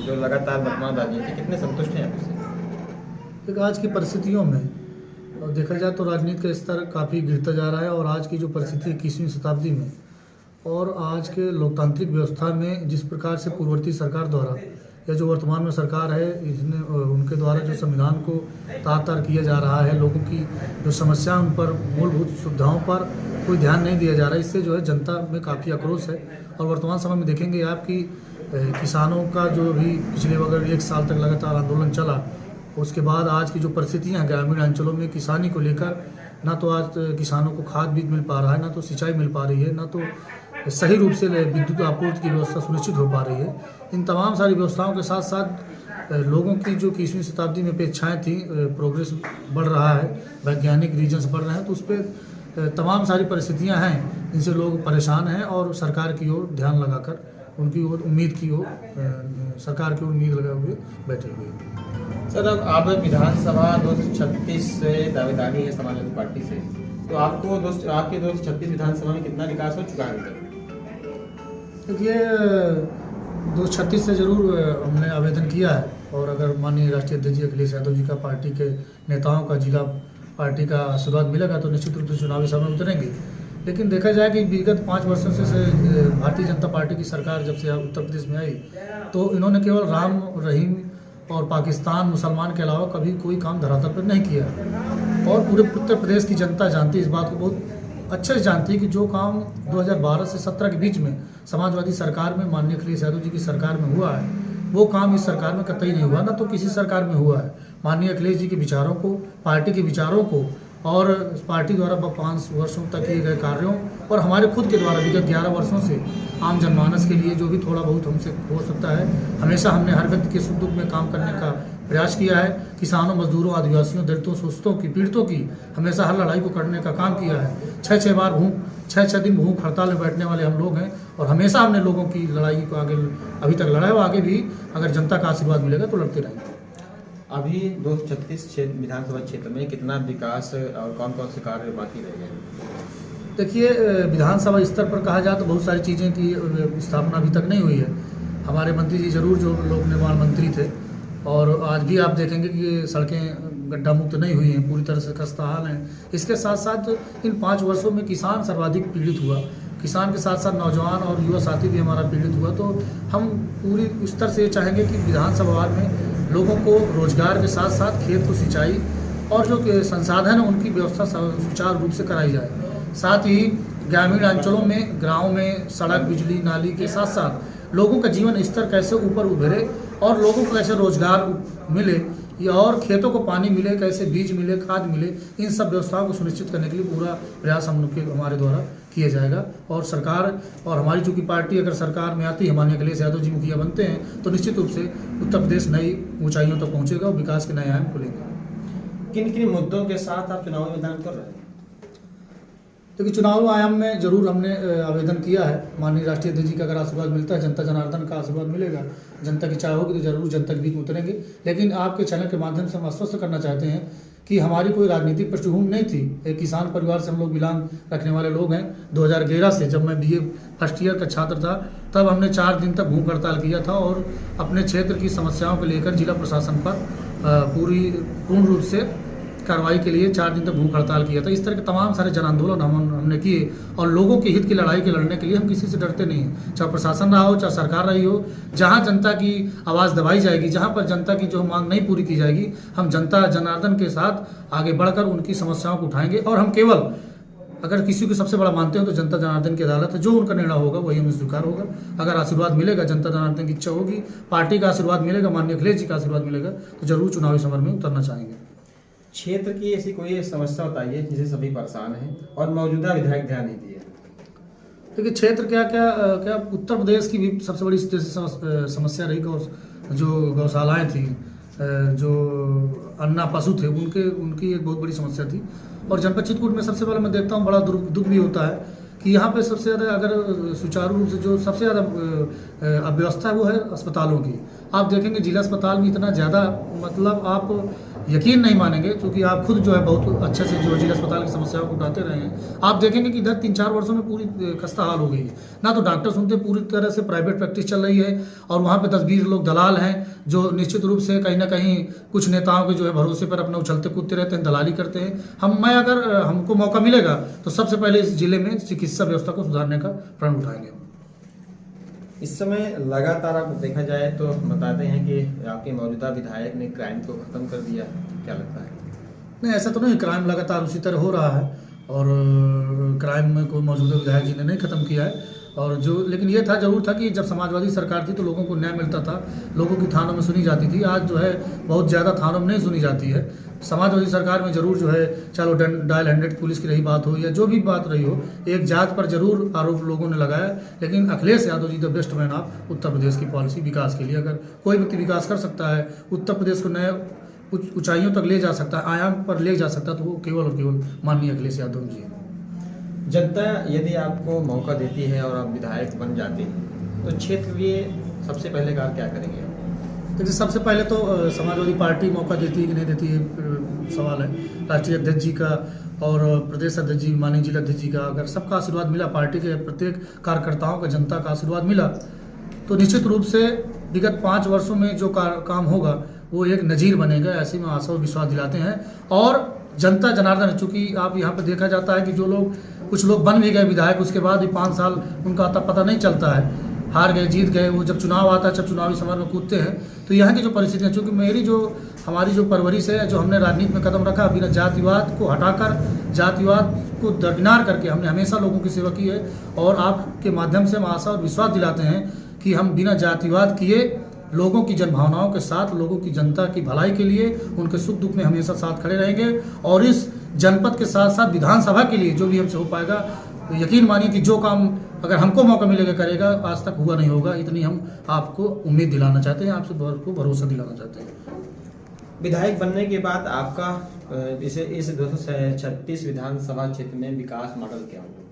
जो लगातार वर्तमान राजनीति, कितने संतुष्ट हैं आप इससे? देखिए, आज की परिस्थितियों में और देखा जाए तो राजनीति का स्तर काफ़ी गिरता जा रहा है और आज की जो परिस्थिति 21वीं शताब्दी में और आज के लोकतांत्रिक व्यवस्था में जिस प्रकार से पूर्ववर्ती सरकार द्वारा या जो वर्तमान में सरकार है इसने उनके द्वारा जो संविधान को तार-तार किया जा रहा है, लोगों की जो समस्या उन पर मूलभूत सुविधाओं पर कोई ध्यान नहीं दिया जा रहा है, इससे जो है जनता में काफ़ी आक्रोश है। और वर्तमान समय में देखेंगे आप कि किसानों का जो भी पिछले अगर 1 साल तक लगातार आंदोलन चला, उसके बाद आज की जो परिस्थितियाँ हैं ग्रामीण अंचलों में किसानी को लेकर, ना तो आज किसानों को खाद बीज मिल पा रहा है, ना तो सिंचाई मिल पा रही है, ना तो सही रूप से विद्युत आपूर्ति की व्यवस्था सुनिश्चित हो पा रही है। इन तमाम सारी व्यवस्थाओं के साथ साथ लोगों की जो 21वीं शताब्दी में अपेक्षाएँ थी, प्रोग्रेस बढ़ रहा है, वैज्ञानिक रीजन्स बढ़ रहे हैं, तो उस पर तमाम सारी परिस्थितियाँ हैं जिनसे लोग परेशान हैं और सरकार की ओर ध्यान लगाकर उनकी ओर उम्मीद की ओर सरकार की ओर उम्मीद लगाए हुए बैठे हुए हैं। सर, अब आप विधानसभा 236 से दावेदारी है समाजवादी पार्टी से, तो आपके 236 विधानसभा में कितना विकास हो चुका है अभी तक? देखिए, 236 से ज़रूर हमने आवेदन किया है और अगर माननीय राष्ट्रीय अध्यक्ष अखिलेश यादव जी का, पार्टी के नेताओं का, जिला पार्टी का आशीर्वाद मिलेगा तो निश्चित रूप से चुनावी समय उतरेंगे। लेकिन देखा जाए कि विगत 5 वर्षों से भारतीय जनता पार्टी की सरकार जब से उत्तर प्रदेश में आई तो इन्होंने केवल राम रहीम और पाकिस्तान मुसलमान के अलावा कभी कोई काम धरातल पर नहीं किया। और पूरे उत्तर प्रदेश की जनता जानती है, इस बात को बहुत अच्छे से जानती है कि जो काम 2012 से 17 के बीच में समाजवादी सरकार में माननीय अखिलेश यादव जी की सरकार में हुआ है, वो काम इस सरकार में कतई नहीं हुआ, ना तो किसी सरकार में हुआ है। माननीय अखिलेश जी के विचारों को, पार्टी के विचारों को और पार्टी द्वारा 5 वर्षों तक किए गए कार्यों और हमारे खुद के द्वारा विगत 11 वर्षों से आम जनमानस के लिए जो भी थोड़ा बहुत हमसे हो सकता है, हमेशा हमने हर व्यक्ति के सुख दुख में काम करने का प्रयास किया है। किसानों, मजदूरों, आदिवासियों, दलितों, शोषितों की, पीड़ितों की हमेशा हर लड़ाई को करने का काम किया है। 6 दिन भूख हड़ताल में बैठने वाले हम लोग हैं और हमेशा हमने लोगों की लड़ाई को आगे अभी तक लड़ा है और आगे भी अगर जनता का आशीर्वाद मिलेगा तो लड़ते रहेंगे। अभी 236 विधानसभा क्षेत्र में कितना विकास और कौन कौन से कार्य बाकी रह गए? देखिए, विधानसभा स्तर पर कहा जाए तो बहुत सारी चीज़ें की स्थापना अभी तक नहीं हुई है। हमारे मंत्री जी जरूर जो लोक निर्माण मंत्री थे और आज भी आप देखेंगे कि सड़कें गड्ढा मुक्त नहीं हुई हैं, पूरी तरह से खस्ता हाल हैं। इसके साथ साथ इन 5 वर्षों में किसान सर्वाधिक पीड़ित हुआ, किसान के साथ साथ नौजवान और युवा साथी भी हमारा पीड़ित हुआ। तो हम पूरी स्तर से चाहेंगे कि विधानसभा में लोगों को रोजगार के साथ साथ खेत को सिंचाई और जो संसाधन है उनकी व्यवस्था सुचारू रूप से कराई जाए। साथ ही ग्रामीण अंचलों में, गाँव में सड़क, बिजली, नाली के साथ साथ लोगों का जीवन स्तर कैसे ऊपर उभरे और लोगों को कैसे रोजगार मिले या और खेतों को पानी मिले, कैसे बीज मिले, खाद मिले, इन सब व्यवस्थाओं को सुनिश्चित करने के लिए पूरा प्रयास हमारे द्वारा किया जाएगा। और सरकार और हमारी चूँकि पार्टी अगर सरकार में आती है, माननीय अखिलेश यादव जी मुखिया बनते हैं, तो निश्चित रूप से उत्तर प्रदेश नई ऊंचाइयों तक पहुँचेगा और विकास के नए आयाम खुलेंगे। किन किन मुद्दों के साथ आप चुनावी मैदान कर रहे हैं? देखिए, चुनाव आयाम में जरूर हमने आवेदन किया है। माननीय राष्ट्रीय अध्यक्ष जी का अगर आशीर्वाद मिलता है, जनता जनार्दन का आशीर्वाद मिलेगा, जनता की चाह होगी तो जरूर जनता के बीच में उतरेंगे। लेकिन आपके चैनल के माध्यम से हम आश्वस्त करना चाहते हैं कि हमारी कोई राजनीतिक पृष्ठभूमि नहीं थी। एक किसान परिवार से हम लोग बिलोंग रखने वाले लोग हैं। 2011 से जब मैं BA फर्स्ट ईयर का छात्र था तब हमने 4 दिन तक भूख हड़ताल किया था और अपने क्षेत्र की समस्याओं को लेकर जिला प्रशासन पर पूर्ण रूप से कार्रवाई के लिए 4 दिन तक भूख हड़ताल किया था। इस तरह के तमाम सारे जन आंदोलन हमने किए और लोगों के हित की लड़ाई के लड़ने के लिए हम किसी से डरते नहीं हैं। चाहे प्रशासन रहा हो, चाहे सरकार रही हो, जहां जनता की आवाज़ दबाई जाएगी, जहां पर जनता की जो मांग नहीं पूरी की जाएगी, हम जनता जनार्दन के साथ आगे बढ़कर उनकी समस्याओं को उठाएंगे। और हम केवल अगर किसी को सबसे बड़ा मानते हो तो जनता जनार्दन की अदालत है, जो उनका निर्णय होगा वही हमें स्वीकार होगा। अगर आशीर्वाद मिलेगा, जनता जनार्दन की इच्छा होगी, पार्टी का आशीर्वाद मिलेगा, माननीय अखिलेश जी का आशीर्वाद मिलेगा, तो जरूर चुनावी समर में उतरना चाहेंगे। क्षेत्र की ऐसी कोई समस्या बताइए जिसे सभी परेशान हैं और मौजूदा विधायक ध्यान नहीं दिए? देखिए, क्षेत्र क्या उत्तर प्रदेश की भी सबसे बड़ी समस्या रही जो गौशालाएं थी, जो अन्ना पशु थे, उनकी एक बहुत बड़ी समस्या थी। और जनपद चित्रकूट में सबसे पहले मैं देखता हूँ बड़ा दुख भी होता है कि यहाँ पे सबसे ज़्यादा अगर सुचारू रूप से जो सबसे ज़्यादा अव्यवस्था है वो है अस्पतालों की। आप देखेंगे जिला अस्पताल में इतना ज़्यादा, मतलब आप यकीन नहीं मानेंगे, क्योंकि आप खुद जो है बहुत अच्छे से जो जिला अस्पताल की समस्याओं को उठाते रहे हैं। आप देखेंगे कि इधर 3-4 वर्षों में पूरी खस्ता हाल हो गई है, ना तो डॉक्टर सुनते, पूरी तरह से प्राइवेट प्रैक्टिस चल रही है और वहाँ पे 10-20 लोग दलाल हैं जो निश्चित रूप से कहीं ना कहीं कुछ नेताओं के जो है भरोसे पर अपने उछलते कूदते रहते हैं, दलाली करते हैं। मैं अगर हमको मौका मिलेगा तो सबसे पहले इस जिले में चिकित्सा व्यवस्था को सुधारने का प्रण उठाएंगे। इस समय लगातार आप देखा जाए तो बताते हैं कि आपके मौजूदा विधायक ने क्राइम को खत्म कर दिया, क्या लगता है? नहीं, ऐसा तो नहीं, क्राइम लगातार उसी तरह हो रहा है और क्राइम में कोई मौजूदा विधायक जी ने नहीं खत्म किया है। और जो लेकिन ये था, जरूर था कि जब समाजवादी सरकार थी तो लोगों को न्याय मिलता था, लोगों की थानों में सुनी जाती थी। आज जो है बहुत ज़्यादा थानों में नहीं सुनी जाती है। समाजवादी सरकार में जरूर जो है, चाहे डायल 100 पुलिस की रही बात हो या जो भी बात रही हो, एक जात पर जरूर आरोप लोगों ने लगाया। लेकिन Akhilesh Yadav ji the best man of Uttar Pradesh की पॉलिसी विकास के लिए। अगर कोई व्यक्ति विकास कर सकता है, उत्तर प्रदेश को नए ऊंचाइयों तक ले जा सकता है, आयाम पर ले जा सकता है, तो वो केवल और केवल माननीय अखिलेश यादव जी हैं। जनता यदि आपको मौका देती है और आप विधायक बन जाते हैं तो क्षेत्र के लिए सबसे पहले काम क्या करेंगे? देखिए, सबसे पहले तो समाजवादी पार्टी मौका देती है कि नहीं देती है सवाल है। राष्ट्रीय अध्यक्ष जी का और प्रदेश अध्यक्ष जी, माननीय जिला अध्यक्ष जी का अगर सबका आशीर्वाद मिला, पार्टी के प्रत्येक कार्यकर्ताओं का, जनता का आशीर्वाद मिला, तो निश्चित रूप से विगत 5 वर्षों में जो काम होगा वो एक नज़ीर बनेगा, ऐसी में आशा और विश्वास दिलाते हैं। और जनता जनार्दन, चूँकि आप यहाँ पर देखा जाता है कि जो लोग, कुछ लोग बन भी गए विधायक, उसके बाद भी 5 साल उनका आता पता नहीं चलता है, हार गए जीत गए, वो जब चुनाव आता है, जब चुनावी समर में कूदते हैं। तो यहाँ की जो परिस्थितियाँ, चूँकि हमारी जो परवरिश है, जो हमने राजनीति में कदम रखा, बिना जातिवाद को हटाकर, जातिवाद को दरकिनार करके हमने हमेशा लोगों की सेवा की है। और आपके माध्यम से हम आशा और विश्वास दिलाते हैं कि हम बिना जातिवाद किए लोगों की जनभावनाओं के साथ, लोगों की, जनता की भलाई के लिए, उनके सुख दुख में हमेशा साथ खड़े रहेंगे। और इस जनपद के साथ साथ विधानसभा के लिए जो भी हमसे हो पाएगा, तो यकीन मानिए कि जो काम अगर हमको मौका मिलेगा करेगा, आज तक हुआ नहीं होगा, इतनी हम आपको उम्मीद दिलाना चाहते हैं, आपसे को भरोसा दिलाना चाहते हैं। विधायक बनने के बाद आपका इस 236 विधानसभा क्षेत्र में विकास मॉडल क्या होगा?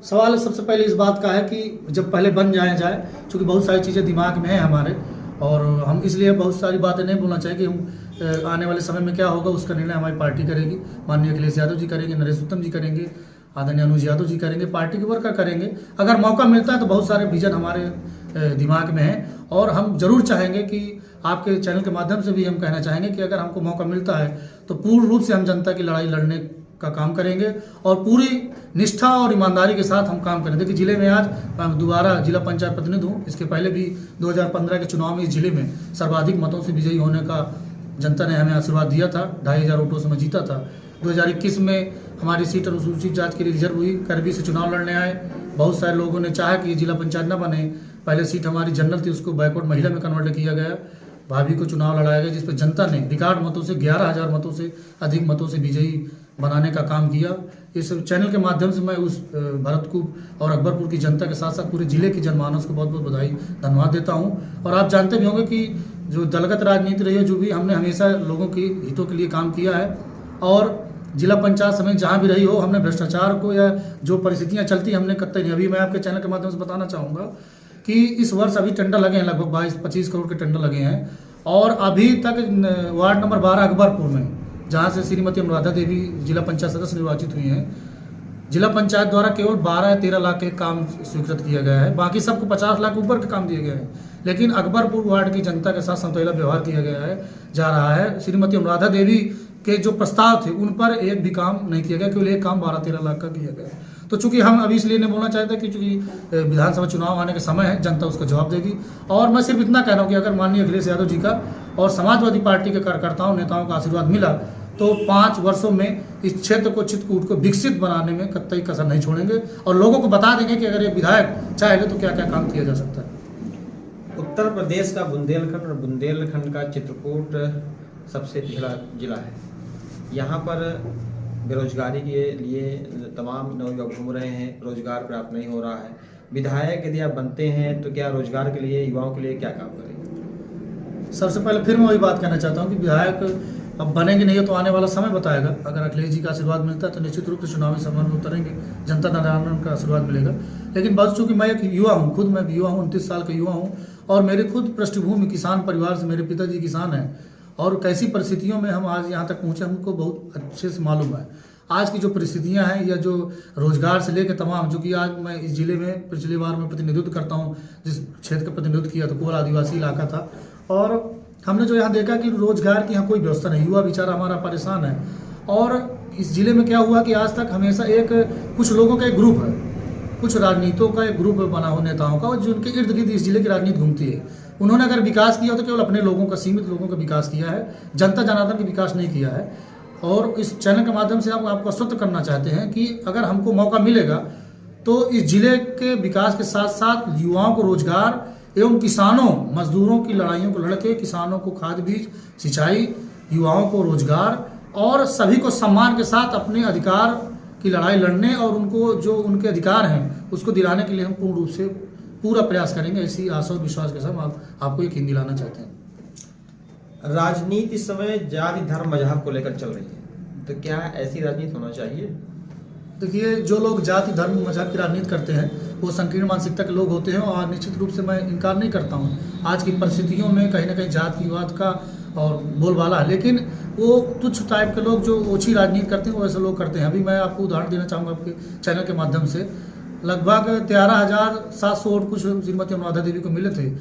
सवाल सबसे पहले इस बात का है कि जब पहले बन जाए, क्योंकि बहुत सारी चीज़ें दिमाग में हैं हमारे, और हम इसलिए बहुत सारी बातें नहीं बोलना चाहिए कि हम आने वाले समय में क्या होगा उसका निर्णय हमारी पार्टी करेगी। माननीय अखिलेश यादव जी करेंगे, नरेश उत्तम जी करेंगे, आदरणीय अनुज यादव जी करेंगे, पार्टी के वर्कर करेंगे। अगर मौका मिलता है तो बहुत सारे विजन हमारे दिमाग में हैं और हम जरूर चाहेंगे कि आपके चैनल के माध्यम से भी हम कहना चाहेंगे कि अगर हमको मौका मिलता है तो पूर्ण रूप से हम जनता की लड़ाई लड़ने का काम करेंगे और पूरी निष्ठा और ईमानदारी के साथ हम काम करेंगे। देखिए, जिले में आज दोबारा जिला पंचायत प्रतिनिधि हूँ, इसके पहले भी 2015 के चुनाव में इस जिले में सर्वाधिक मतों से विजयी होने का जनता ने हमें आशीर्वाद दिया था, 2500 वोटों से मैं जीता था। 2021 में हमारी सीट अनुसूचित जाति के लिए रिजर्व हुई, करबी से चुनाव लड़ने आए। बहुत सारे लोगों ने चाहा कि जिला पंचायत न बने, पहले सीट हमारी जनरल थी, उसको बैकवर्ड महिला में कन्वर्ट किया गया, भाभी को चुनाव लड़ाया गया, जिस पर जनता ने रिकॉर्ड मतों से 11,000 मतों से अधिक मतों से विजयी बनाने का काम किया। इस चैनल के माध्यम से मैं उस भरतपुर और अकबरपुर की जनता के साथ साथ पूरे जिले की जनमानस को बहुत बहुत बधाई, धन्यवाद देता हूं। और आप जानते भी होंगे कि जो दलगत राजनीति रही है, जो भी हमने हमेशा लोगों के हितों के लिए काम किया है और जिला पंचायत समिति जहाँ भी रही हो, हमने भ्रष्टाचार को या जो परिस्थितियाँ चलती हमने कतई नहीं। अभी मैं आपके चैनल के माध्यम से बताना चाहूँगा कि इस वर्ष अभी टेंडर लगे हैं, लगभग 22-25 करोड़ के टेंडर लगे हैं। और अभी तक वार्ड नंबर 12 अकबरपुर में, जहाँ से श्रीमती अनुराधा देवी जिला पंचायत सदस्य निर्वाचित हुई हैं, जिला पंचायत द्वारा केवल 12 या 13 लाख के काम स्वीकृत किया गया है, बाकी सबको 50 लाख ऊपर के काम दिए गए हैं। लेकिन अकबरपुर वार्ड की जनता के साथ संतोला व्यवहार किया गया है, जा रहा है। श्रीमती अनुराधा देवी के जो प्रस्ताव थे उन पर एक भी काम नहीं किया गया, केवल एक काम 12-13 लाख का किया गया। तो चूंकि हम अभी इसलिए नहीं बोलना चाहते कि चूंकि विधानसभा चुनाव आने का समय है, जनता उसका जवाब देगी। और मैं सिर्फ इतना कह रहा हूँ कि अगर माननीय अखिलेश यादव जी का और समाजवादी पार्टी के कार्यकर्ताओं नेताओं का आशीर्वाद मिला तो 5 वर्षों में इस क्षेत्र को, चित्रकूट को विकसित बनाने में कतई कसर नहीं छोड़ेंगे और लोगों को बता देंगे कि अगर ये विधायक चाहे तो क्या क्या काम किया जा सकता है। उत्तर प्रदेश का बुंदेलखंड और बुंदेलखंड का चित्रकूट सबसे पिछड़ा जिला है। यहाँ पर बेरोजगारी के लिए तमाम नौयुवक घूम रहे हैं, रोजगार प्राप्त नहीं हो रहा है। विधायक यदि आप बनते हैं तो क्या रोजगार के लिए, युवाओं के लिए क्या काम करेंगे? सबसे पहले फिर मैं वही बात कहना चाहता हूँ कि विधायक अब बनेंगे नहीं तो आने वाला समय बताएगा। अगर अखिलेश जी का आशीर्वाद मिलता है तो निश्चित रूप से चुनावी समय में उतरेंगे, जनता नारायण का आशीर्वाद मिलेगा। लेकिन बस चूंकि मैं एक युवा हूँ, खुद मैं भी युवा हूँ, 29 साल का युवा हूँ और मेरे खुद पृष्ठभूमि किसान परिवार से, मेरे पिताजी किसान हैं और कैसी परिस्थितियों में हम आज यहाँ तक पहुँचे हमको बहुत अच्छे से मालूम है। आज की जो परिस्थितियां हैं या जो रोजगार से लेकर तमाम, जो कि आज मैं इस जिले में पिछली बार मैं प्रतिनिधित्व करता हूँ, जिस क्षेत्र का प्रतिनिधित्व किया तो केवल आदिवासी इलाका था, और हमने जो यहाँ देखा कि रोजगार की यहाँ कोई व्यवस्था नहीं, युवा बेचारा हमारा परेशान है। और इस जिले में क्या हुआ कि आज तक हमेशा कुछ लोगों का एक ग्रुप है, कुछ राजनीतियों का एक ग्रुप बना हो नेताओं का, जिनके इर्द गिर्द इस जिले की राजनीति घूमती है। उन्होंने अगर विकास किया तो केवल अपने लोगों का, सीमित लोगों का विकास किया है, जनता जनार्दन का विकास नहीं किया है। और इस चैनल के माध्यम से हम आपको आश्वस्त करना चाहते हैं कि अगर हमको मौका मिलेगा तो इस जिले के विकास के साथ साथ युवाओं को रोजगार एवं किसानों मजदूरों की लड़ाइयों को लड़के किसानों को खाद बीज सिंचाई, युवाओं को रोजगार और सभी को सम्मान के साथ अपने अधिकार की लड़ाई लड़ने और उनको जो उनके अधिकार हैं उसको दिलाने के लिए हम पूर्ण रूप से पूरा प्रयास करेंगे। ऐसी आशा और विश्वास के साथ आपको यकीन दिलाना चाहते हैं। राजनीति इस समय जाति धर्म मजहब को लेकर चल रही है, तो क्या ऐसी राजनीति होना चाहिए? देखिए, जो लोग जाति धर्म मजहब की राजनीति करते हैं वो संकीर्ण मानसिकता के लोग होते हैं और निश्चित रूप से मैं इनकार नहीं करता हूँ। आज की परिस्थितियों में कहीं ना कहीं जाति विवाद का और बोलबाला है, लेकिन वो तुच्छ टाइप के लोग जो ओछी राजनीति करते हैं वो ऐसे लोग करते हैं। अभी मैं आपको उदाहरण देना चाहूँगा आपके चैनल के माध्यम से। लगभग 13,700 वोट कुछ श्रीमती अनुराधा देवी को मिले थे,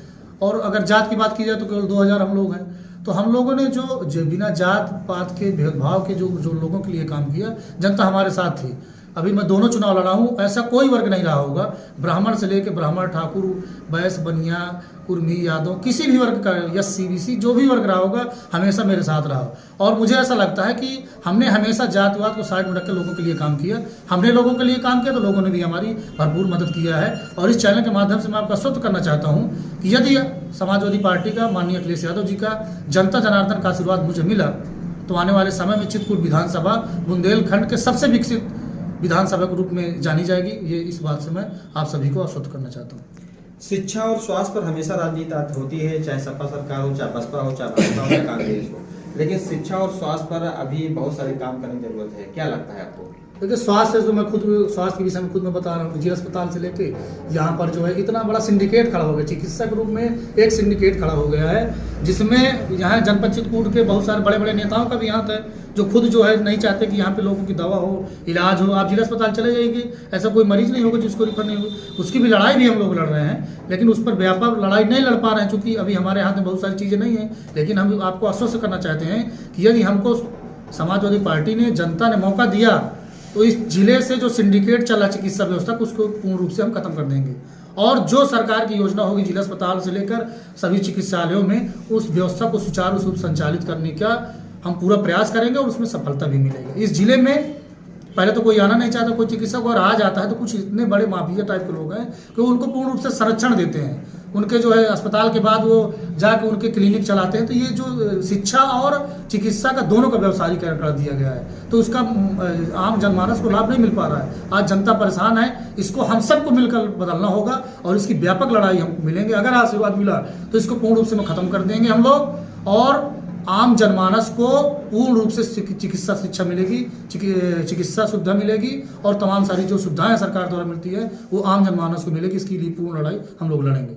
और अगर जात की बात की जाए तो केवल 2,000 हम लोग हैं। तो हम लोगों ने जो बिना जात पात के भेदभाव के जो लोगों के लिए काम किया, जनता हमारे साथ थी। अभी मैं दोनों चुनाव लड़ा हूँ, ऐसा कोई वर्ग नहीं रहा होगा, ब्राह्मण से लेकर ब्राह्मण, ठाकुर, वैश्य, बनिया, कुर्मी, यादव, किसी भी वर्ग का, एससी बीसी जो भी वर्ग रहा होगा हमेशा मेरे साथ रहा। और मुझे ऐसा लगता है कि हमने हमेशा जातिवाद को साइड में रख के लोगों के लिए काम किया। हमने लोगों के लिए काम किया तो लोगों ने भी हमारी भरपूर मदद किया है। और इस चैनल के माध्यम से मैं आपका आश्वस्त करना चाहता हूँ कि यदि समाजवादी पार्टी का माननीय अखिलेश यादव जी का जनता जनार्दन का आशीर्वाद मुझे मिला तो आने वाले समय में चित्रकूट विधानसभा बुंदेलखंड के सबसे विकसित विधानसभा के रूप में जानी जाएगी। ये इस बात से मैं आप सभी को आश्वस्त करना चाहता हूँ। शिक्षा और स्वास्थ्य पर हमेशा राजनीति होती है, चाहे सपा सरकार हो, चाहे बसपा हो, चाहे भाजपा हो, या कांग्रेस हो, लेकिन शिक्षा और स्वास्थ्य पर अभी बहुत सारे काम करने की जरूरत है। क्या लगता है आपको? देखिए, स्वास्थ्य तो मैं खुद स्वास्थ्य के विषय में खुद मैं बता रहा हूँ। जिला अस्पताल से लेके यहाँ पर जो है इतना बड़ा सिंडिकेट खड़ा हो गया, चिकित्सा के रूप में एक सिंडिकेट खड़ा हो गया है, जिसमें यहाँ जनपद चित्रकूट के बहुत सारे बड़े बड़े नेताओं का भी यहाँ है, जो खुद जो है नहीं चाहते कि यहाँ पे लोगों की दवा हो, इलाज हो। आप जिला अस्पताल चले जाइए, ऐसा कोई मरीज नहीं होगा जिसको रिफर नहीं होगा। उसकी भी लड़ाई भी हम लोग लड़ रहे हैं, लेकिन उस पर व्यापक लड़ाई नहीं लड़ पा रहे हैं, क्योंकि अभी हमारे हाथ में बहुत सारी चीज़ें नहीं हैं। लेकिन हम आपको आश्वस्त करना चाहते हैं कि यदि हमको समाजवादी पार्टी ने, जनता ने मौका दिया तो इस जिले से जो सिंडिकेट चला चिकित्सा व्यवस्था को, उसको पूर्ण रूप से हम खत्म कर देंगे। और जो सरकार की योजना होगी जिला अस्पताल से लेकर सभी चिकित्सालयों में, उस व्यवस्था को सुचारू रूप से संचालित करने का हम पूरा प्रयास करेंगे और उसमें सफलता भी मिलेगी। इस जिले में पहले तो कोई आना नहीं चाहता कोई चिकित्सक, और आ जाता है तो कुछ इतने बड़े माफिया टाइप के लोग हैं कि उनको पूर्ण रूप से संरक्षण देते हैं। उनके जो है अस्पताल के बाद वो जाके उनके क्लिनिक चलाते हैं। तो ये जो शिक्षा और चिकित्सा का दोनों का व्यवसायीकरण कर दिया गया है, तो उसका आम जनमानस को लाभ नहीं मिल पा रहा है। आज जनता परेशान है, इसको हम सबको मिलकर बदलना होगा और इसकी व्यापक लड़ाई हमको मिलेंगे। अगर आशीर्वाद मिला तो इसको पूर्ण रूप से में खत्म कर देंगे हम लोग, और आम जनमानस को पूर्ण रूप से चिकित्सा शिक्षा मिलेगी, चिकित्सा सुविधा मिलेगी, और तमाम सारी जो सुविधाएं सरकार द्वारा मिलती है वो आम जनमानस को मिलेगी। इसके लिए पूर्ण लड़ाई हम लोग लड़ेंगे।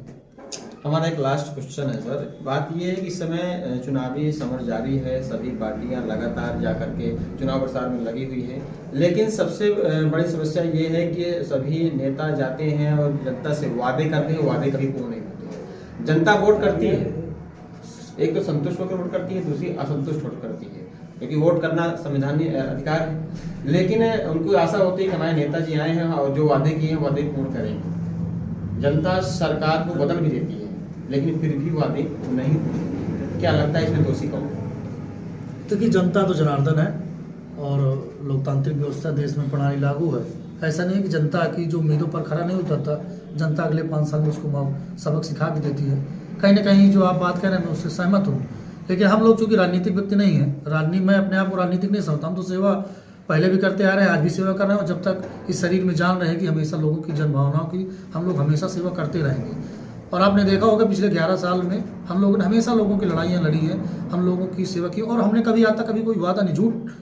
हमारा एक लास्ट क्वेश्चन है सर। बात ये है कि इस समय चुनावी समर जारी है, सभी पार्टियां लगातार जाकर के चुनाव प्रचार में लगी हुई है, लेकिन सबसे बड़ी समस्या ये है कि सभी नेता जाते हैं और जनता से वादे करते हैं, वादे कभी पूर्ण नहीं होते। जनता वोट करती है, एक तो संतुष्ट होकर वोट करती है, दूसरी असंतुष्ट वोट करती है, क्योंकि वोट करना संवैधानिक अधिकार है। लेकिन उनको आशा होती है कि हमारे नेताजी आए हैं और जो वादे किए हैं वादे पूर्ण करेंगे। जनता सरकार को बदल भी देती है, लेकिन फिर भी वादे नहीं पूरे। क्या लगता है इसमें दोषी कौन? क्योंकि जनता तो जनार्दन है और लोकतांत्रिक व्यवस्था देश में प्रणाली लागू है। ऐसा नहीं है कि जनता की जो उम्मीदों पर खरा नहीं उतरता, जनता अगले 5 साल में उसको सबक सिखा भी देती है। कहीं ना कहीं जो आप बात कर रहे हैं मैं उससे सहमत हूँ, लेकिन हम लोग चूँकि राजनीतिक व्यक्ति नहीं है, मैं अपने आप को राजनीतिक नहीं समझता। हम तो सेवा पहले भी करते आ रहे हैं, आज भी सेवा कर रहे हैं, और जब तक इस शरीर में जान रहेगी हमेशा लोगों की जनभावनाओं की हम लोग हमेशा सेवा करते रहेंगे। और आपने देखा होगा पिछले 11 साल में हम लोगों ने हमेशा लोगों की लड़ाइयाँ लड़ी हैं, हम लोगों की सेवा की, और हमने कभी आज तक कभी कोई वादा नहीं,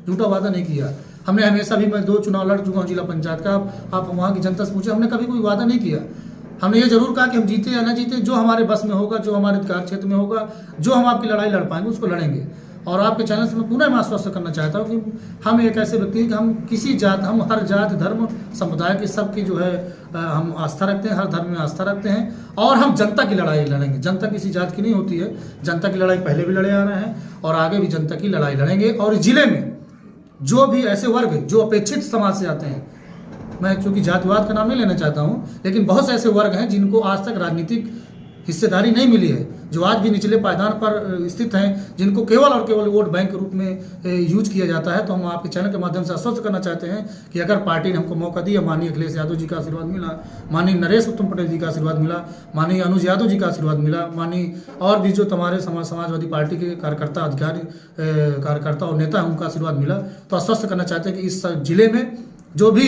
झूठा वादा नहीं किया। हमने हमेशा भी, मैं 2 चुनाव लड़ चुका हूँ जिला पंचायत का, आप वहाँ की जनता से पूछे, हमने कभी कोई वादा नहीं किया। हमने ये जरूर कहा कि हम जीते या ना जीते, जो हमारे बस में होगा, जो हमारे अधिकार क्षेत्र में होगा, जो हम आपकी लड़ाई लड़ पाएंगे उसको लड़ेंगे। और आपके चैनल से मैं पुनः आश्वस्त करना चाहता हूँ कि हम एक ऐसे व्यक्ति हैं कि हम किसी जात, हम हर जात धर्म समुदाय की सबकी जो है हम आस्था रखते हैं, हर धर्म में आस्था रखते हैं, और हम जनता की लड़ाई लड़ेंगे। जनता किसी जात की नहीं होती है, जनता की लड़ाई पहले भी लड़े आ रहे हैं और आगे भी जनता की लड़ाई लड़ेंगे। और जिले में जो भी ऐसे वर्ग जो अपेक्षित समाज से आते हैं, मैं चूंकि जातिवाद का नाम नहीं लेना चाहता हूं, लेकिन बहुत से ऐसे वर्ग हैं जिनको आज तक राजनीतिक हिस्सेदारी नहीं मिली है, जो आज भी निचले पायदान पर स्थित हैं, जिनको केवल और केवल वोट बैंक के रूप में यूज किया जाता है। तो हम आपके चैनल के माध्यम से आश्वस्त करना चाहते हैं कि अगर पार्टी ने हमको मौका दिया, माननीय अखिलेश यादव जी का आशीर्वाद मिला, माननीय नरेश उत्तम पटेल जी का आशीर्वाद मिला, माननीय अनुज यादव जी का आशीर्वाद मिला, माननीय और भी जो तुम्हारे समाजवादी पार्टी के कार्यकर्ता, अधिकारी, कार्यकर्ता और नेता हैं, उनका आशीर्वाद मिला, तो आश्वस्त करना चाहते हैं कि इस जिले में जो भी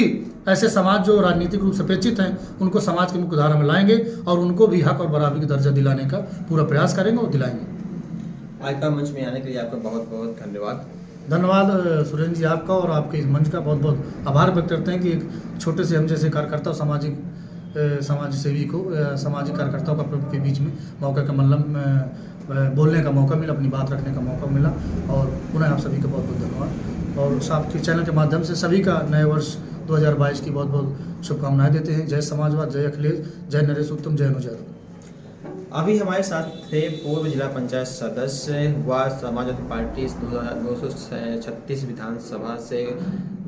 ऐसे समाज जो राजनीतिक रूप से अपेक्षित हैं, उनको समाज के मुख्य धारा में लाएंगे और उनको भी हक और बराबरी की दर्जा दिलाने का पूरा प्रयास करेंगे और दिलाएंगे। आज का मंच में आने के लिए आपका बहुत बहुत धन्यवाद। धन्यवाद सुरेंद्र जी आपका, और आपके इस मंच का बहुत बहुत आभार व्यक्त करते हैं कि एक छोटे से हम जैसे कार्यकर्ता, समाज सेवी को, सामाजिक कार्यकर्ताओं के बीच में मौके का मतलब बोलने का मौका मिला, अपनी बात रखने का मौका मिला। और पुनः आप सभी का बहुत बहुत धन्यवाद, और आपके चैनल के माध्यम से सभी का नए वर्ष 2022 की बहुत बहुत शुभकामनाएं देते हैं। जय समाजवाद, जय अखिलेश, जय नरेश उत्तम, जय अनुज यादव। अभी हमारे साथ थे पूर्व जिला पंचायत सदस्य व समाजवादी पार्टी 236 विधानसभा से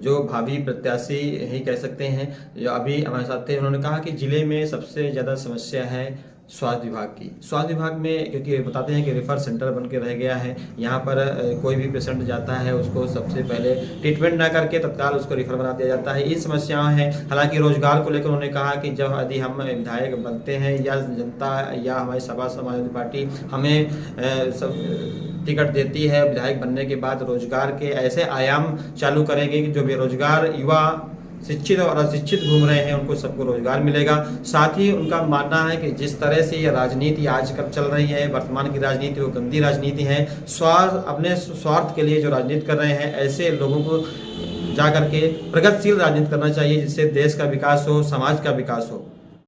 जो भावी प्रत्याशी ही कह सकते हैं, जो अभी हमारे साथ थे। उन्होंने कहा कि जिले में सबसे ज़्यादा समस्या है स्वास्थ्य विभाग की। स्वास्थ्य विभाग में क्योंकि बताते हैं कि रेफर सेंटर बन के रह गया है, यहाँ पर कोई भी पेशेंट जाता है उसको सबसे पहले ट्रीटमेंट ना करके तत्काल उसको रेफर बना दिया जाता है। ये समस्याएं हैं। हालांकि रोजगार को लेकर उन्होंने कहा कि जब यदि हम विधायक बनते हैं या जनता या हमारी सपा समाजवादी पार्टी हमें टिकट देती है, विधायक बनने के बाद रोजगार के ऐसे आयाम चालू करेंगे कि जो बेरोजगार युवा, शिक्षित और अशिक्षित घूम रहे हैं, उनको सबको रोजगार मिलेगा। साथ ही उनका मानना है कि जिस तरह से ये राजनीति आजकल चल रही है, वर्तमान की राजनीति, वो गंदी राजनीति है। अपने स्वार्थ के लिए जो राजनीति कर रहे हैं, ऐसे लोगों को जा करके प्रगतिशील राजनीति करना चाहिए, जिससे देश का विकास हो, समाज का विकास हो।